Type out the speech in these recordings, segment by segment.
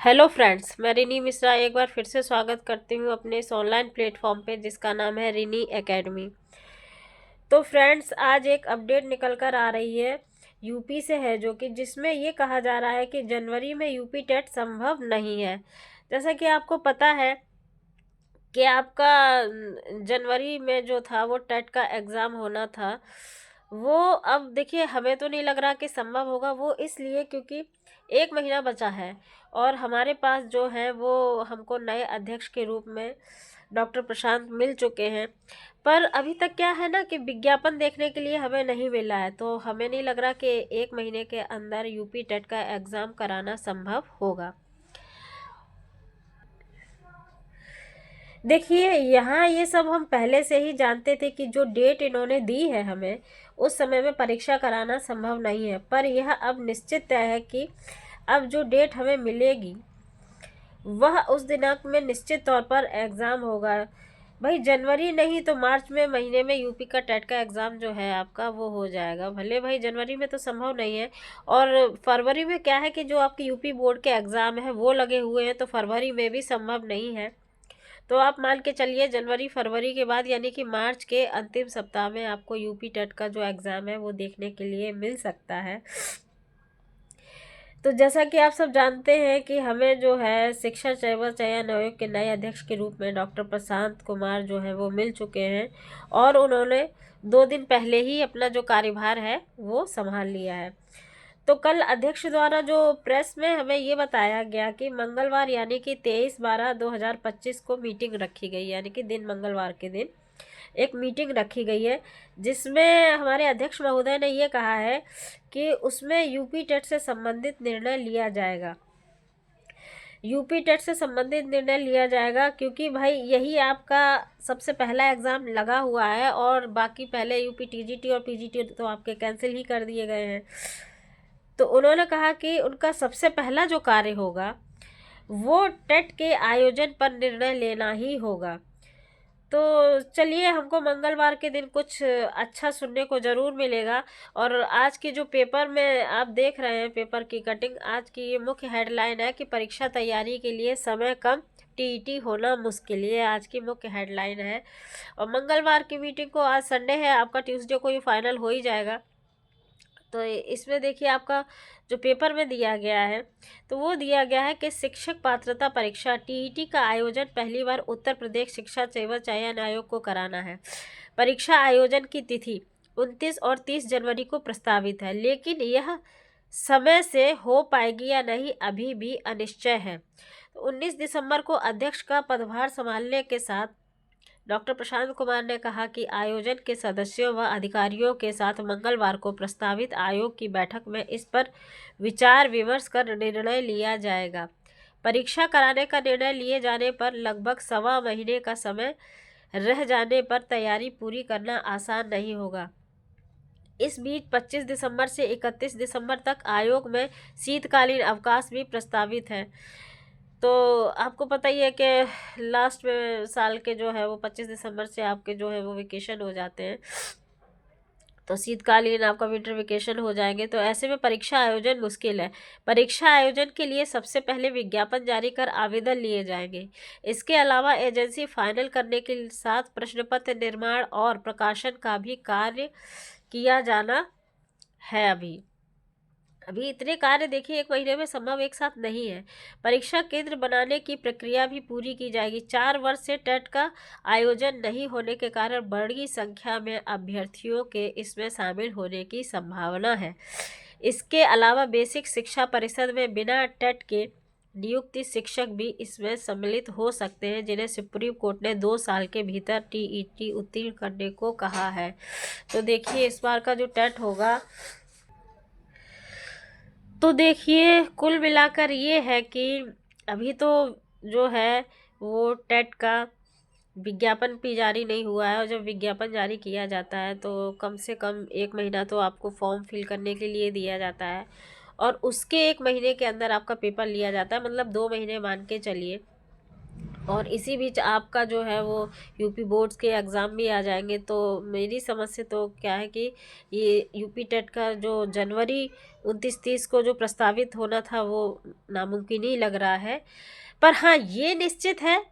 Hello friends, मैं रिनी मिश्रा एक बार फिर से स्वागत करती हूँ अपने इस ऑनलाइन प्लेटफॉर्म पे जिसका नाम है रिनी एकेडमी। तो फ्रेंड्स, आज एक अपडेट निकल कर आ रही है, यूपी से है, जो कि जिसमें ये कहा जा रहा है कि जनवरी में यूपी टेट संभव नहीं है। जैसा कि आपको पता है कि आपका जनवरी में जो था वो टेट का एग्ज़ाम होना था, वो अब देखिए हमें तो नहीं लग रहा कि संभव होगा। वो इसलिए क्योंकि एक महीना बचा है और हमारे पास जो है वो हमको नए अध्यक्ष के रूप में डॉक्टर प्रशांत मिल चुके हैं। पर अभी तक क्या है ना कि विज्ञापन देखने के लिए हमें नहीं मिला है, तो हमें नहीं लग रहा कि एक महीने के अंदर यूपी टेट का एग्ज़ाम कराना संभव होगा। देखिए, यहाँ ये सब हम पहले से ही जानते थे कि जो डेट इन्होंने दी है हमें, उस समय में परीक्षा कराना संभव नहीं है। पर यह अब निश्चित तय है कि अब जो डेट हमें मिलेगी वह उस दिनांक में निश्चित तौर पर एग्ज़ाम होगा। भाई जनवरी नहीं तो मार्च में महीने में यूपी का टेट का एग्ज़ाम जो है आपका वो हो जाएगा। भले भाई जनवरी में तो संभव नहीं है, और फरवरी में क्या है कि जो आपके यूपी बोर्ड के एग्ज़ाम है वो लगे हुए हैं, तो फरवरी में भी संभव नहीं है। तो आप मान के चलिए जनवरी फरवरी के बाद यानी कि मार्च के अंतिम सप्ताह में आपको यूपी टेट का जो एग्ज़ाम है वो देखने के लिए मिल सकता है। तो जैसा कि आप सब जानते हैं कि हमें जो है शिक्षा सेवा चयन आयोग के नए अध्यक्ष के रूप में डॉक्टर प्रशांत कुमार जो है वो मिल चुके हैं, और उन्होंने 2 दिन पहले ही अपना जो कार्यभार है वो संभाल लिया है। तो कल अध्यक्ष द्वारा जो प्रेस में हमें ये बताया गया कि मंगलवार यानी कि 23/12/2025 को मीटिंग रखी गई, यानी कि दिन मंगलवार के दिन एक मीटिंग रखी गई है, जिसमें हमारे अध्यक्ष महोदय ने ये कहा है कि उसमें यूपी टेट से संबंधित निर्णय लिया जाएगा। यूपी टेट से संबंधित निर्णय लिया जाएगा क्योंकि भाई यही आपका सबसे पहला एग्ज़ाम लगा हुआ है, और बाकी पहले यूपी टीजीटी और पीजीटी तो आपके कैंसिल ही कर दिए गए हैं। तो उन्होंने कहा कि उनका सबसे पहला जो कार्य होगा वो टेट के आयोजन पर निर्णय लेना ही होगा। तो चलिए, हमको मंगलवार के दिन कुछ अच्छा सुनने को ज़रूर मिलेगा। और आज की जो पेपर में आप देख रहे हैं, पेपर की कटिंग, आज की ये मुख्य हेडलाइन है कि परीक्षा तैयारी के लिए समय कम, टीईटी होना मुश्किल, ये आज की मुख्य हेडलाइन है। और मंगलवार की मीटिंग को, आज संडे है, आपका ट्यूसडे को ये फाइनल हो ही जाएगा। तो इसमें देखिए आपका जो पेपर में दिया गया है, तो वो दिया गया है कि शिक्षक पात्रता परीक्षा टीईटी का आयोजन पहली बार उत्तर प्रदेश शिक्षा सेवा चयन आयोग को कराना है। परीक्षा आयोजन की तिथि 29 और 30 जनवरी को प्रस्तावित है, लेकिन यह समय से हो पाएगी या नहीं अभी भी अनिश्चय है। तो 19 दिसंबर को अध्यक्ष का पदभार संभालने के साथ डॉक्टर प्रशांत कुमार ने कहा कि आयोजन के सदस्यों व अधिकारियों के साथ मंगलवार को प्रस्तावित आयोग की बैठक में इस पर विचार विमर्श कर निर्णय लिया जाएगा। परीक्षा कराने का निर्णय लिए जाने पर लगभग 1.25 महीने का समय रह जाने पर तैयारी पूरी करना आसान नहीं होगा। इस बीच 25 दिसंबर से 31 दिसंबर तक आयोग में शीतकालीन अवकाश भी प्रस्तावित है। तो आपको पता ही है कि लास्ट में साल के जो है वो 25 दिसंबर से आपके जो है वो वेकेशन हो जाते हैं, तो शीतकालीन आपका विंटर वेकेशन हो जाएंगे। तो ऐसे में परीक्षा आयोजन मुश्किल है। परीक्षा आयोजन के लिए सबसे पहले विज्ञापन जारी कर आवेदन लिए जाएंगे। इसके अलावा एजेंसी फाइनल करने के साथ प्रश्न पत्र निर्माण और प्रकाशन का भी कार्य किया जाना है। अभी इतने कार्य देखिए एक महीने में संभव एक साथ नहीं है। परीक्षा केंद्र बनाने की प्रक्रिया भी पूरी की जाएगी। 4 वर्ष से टेट का आयोजन नहीं होने के कारण बड़ी संख्या में अभ्यर्थियों के इसमें शामिल होने की संभावना है। इसके अलावा बेसिक शिक्षा परिषद में बिना टेट के नियुक्ति शिक्षक भी इसमें सम्मिलित हो सकते हैं, जिन्हें सुप्रीम कोर्ट ने 2 साल के भीतर टीईटी उत्तीर्ण करने को कहा है। तो देखिए इस बार का जो टेट होगा, तो देखिए कुल मिलाकर ये है कि अभी तो जो है वो टेट का विज्ञापन भी जारी नहीं हुआ है, और जब विज्ञापन जारी किया जाता है तो कम से कम 1 महीना तो आपको फॉर्म फिल करने के लिए दिया जाता है, और उसके 1 महीने के अंदर आपका पेपर लिया जाता है, मतलब 2 महीने मान के चलिए। और इसी बीच आपका जो है वो यूपी बोर्ड्स के एग्ज़ाम भी आ जाएंगे। तो मेरी समझ से तो क्या है कि ये यूपी टेट का जो जनवरी 29-30 को जो प्रस्तावित होना था वो नामुमकिन ही लग रहा है। पर हाँ, ये निश्चित है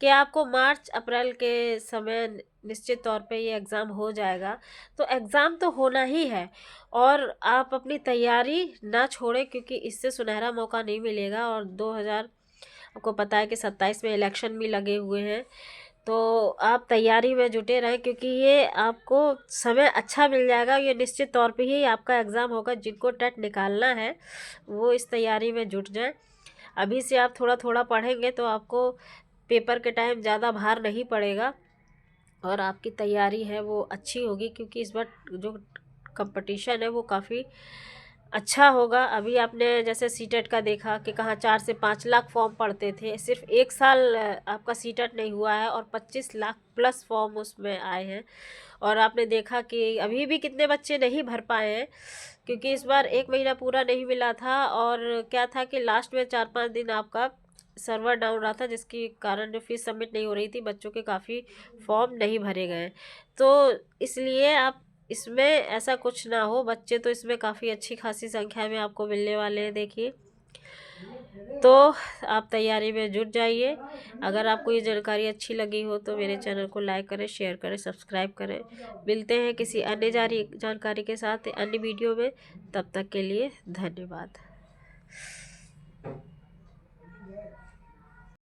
कि आपको मार्च अप्रैल के समय निश्चित तौर पे ये एग्ज़ाम हो जाएगा। तो एग्ज़ाम तो होना ही है, और आप अपनी तैयारी ना छोड़ें, क्योंकि इससे सुनहरा मौका नहीं मिलेगा। और 2000 आपको पता है कि 27 में इलेक्शन भी लगे हुए हैं। तो आप तैयारी में जुटे रहें, क्योंकि ये आपको समय अच्छा मिल जाएगा। ये निश्चित तौर पे ही आपका एग्ज़ाम होगा। जिनको टेट निकालना है वो इस तैयारी में जुट जाएं। अभी से आप थोड़ा थोड़ा पढ़ेंगे तो आपको पेपर के टाइम ज़्यादा भार नहीं पड़ेगा, और आपकी तैयारी है वो अच्छी होगी, क्योंकि इस बार जो कंपटीशन है वो काफ़ी अच्छा होगा। अभी आपने जैसे सीटेट का देखा कि कहाँ 4 से 5 लाख फॉर्म पड़ते थे, सिर्फ 1 साल आपका सीटेट नहीं हुआ है और 25 लाख प्लस फॉर्म उसमें आए हैं। और आपने देखा कि अभी भी कितने बच्चे नहीं भर पाए हैं, क्योंकि इस बार 1 महीना पूरा नहीं मिला था। और क्या था कि लास्ट में 4-5 दिन आपका सर्वर डाउन रहा था, जिसके कारण जो फीस सबमिट नहीं हो रही थी, बच्चों के काफ़ी फॉर्म नहीं भरे गए। तो इसलिए आप इसमें ऐसा कुछ ना हो, बच्चे तो इसमें काफ़ी अच्छी खासी संख्या में आपको मिलने वाले हैं। देखिए, तो आप तैयारी में जुट जाइए। अगर आपको ये जानकारी अच्छी लगी हो तो मेरे चैनल को लाइक करें, शेयर करें, सब्सक्राइब करें। मिलते हैं किसी अन्य जानकारी के साथ अन्य वीडियो में। तब तक के लिए धन्यवाद।